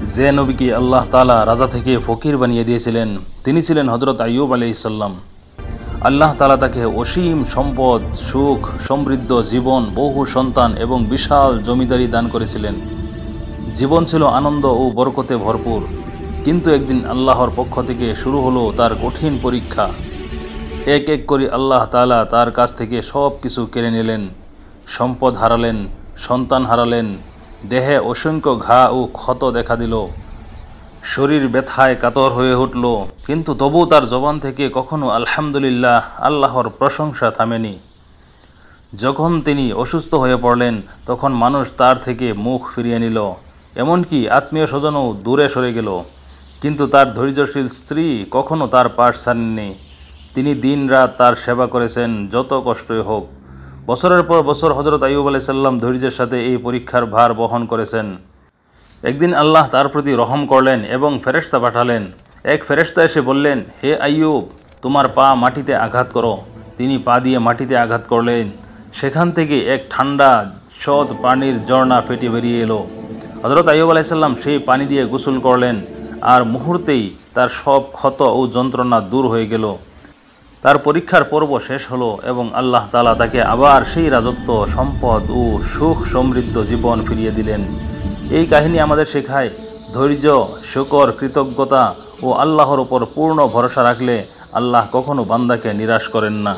যে নবীকে আল্লাহ তাআলা রাজা থেকে ফকির বানিয়ে দিয়েছিলেন তিনি ছিলেন হযরত আইয়ুব আলাইহিস সালাম। আল্লাহ তাআলা তাকে অসীম সম্পদ, সুখ, সমৃদ্ধ জীবন, বহু সন্তান এবং বিশাল জমিদারি দান করেছিলেন। জীবন ছিল আনন্দ ও বরকতে ভরপুর। কিন্তু একদিন আল্লাহর পক্ষ থেকে শুরু হলো তার কঠিন পরীক্ষা। এক এক করে আল্লাহ তাআলা তার কাছ থেকে সব কিছু কেড়ে নিলেন। সম্পদ হারালেন, সন্তান হারালেন, দেহে অসংখ্য ঘা ও ক্ষত দেখা দিল, শরীর ব্যথায় কাতর হয়ে উঠল। কিন্তু তবু তার জবান থেকে কখনো আলহামদুলিল্লাহ, আল্লাহর প্রশংসা থামেনি। যখন তিনি অসুস্থ হয়ে পড়লেন তখন মানুষ তার থেকে মুখ ফিরিয়ে নিল, এমনকি আত্মীয় স্বজনও দূরে সরে গেল। কিন্তু তার ধৈর্যশীল স্ত্রী কখনো তার পাশ ছাড়েননি। তিনি দিন রাত তার সেবা করেছেন, যত কষ্টই হোক। বছরের পর বছর হযরত আইয়ুব আলাইহিস সালাম ধৈর্যের সাথে এই পরীক্ষার ভার বহন করেছেন। একদিন আল্লাহ তার প্রতি রহম করলেন এবং ফেরেশতা পাঠালেন। এক ফেরেশতা এসে বললেন, হে আইয়ুব, তোমার পা মাটিতে আঘাত করো। তিনি পা দিয়ে মাটিতে আঘাত করলেন। সেখান থেকে এক ঠান্ডা সৎ পানির ঝর্ণা ফেটে বেরিয়ে এলো। হযরত আইয়ুব আলাইহিস সালাম সেই পানি দিয়ে গোসল করলেন, আর মুহূর্তেই তার সব ক্ষত ও যন্ত্রণা দূর হয়ে গেল। তার পরীক্ষার পর্ব শেষ হলো এবং আল্লাহ তাআলা তাকে আবার সেই রাজত্ব, সম্পদ ও সুখ সমৃদ্ধ জীবন ফিরিয়ে দিলেন। এই কাহিনী আমাদের শেখায়, ধৈর্য, শুকর, কৃতজ্ঞতা ও আল্লাহর উপর পূর্ণ ভরসা রাখলে আল্লাহ কখনো বান্দাকে নিরাশ করেন না।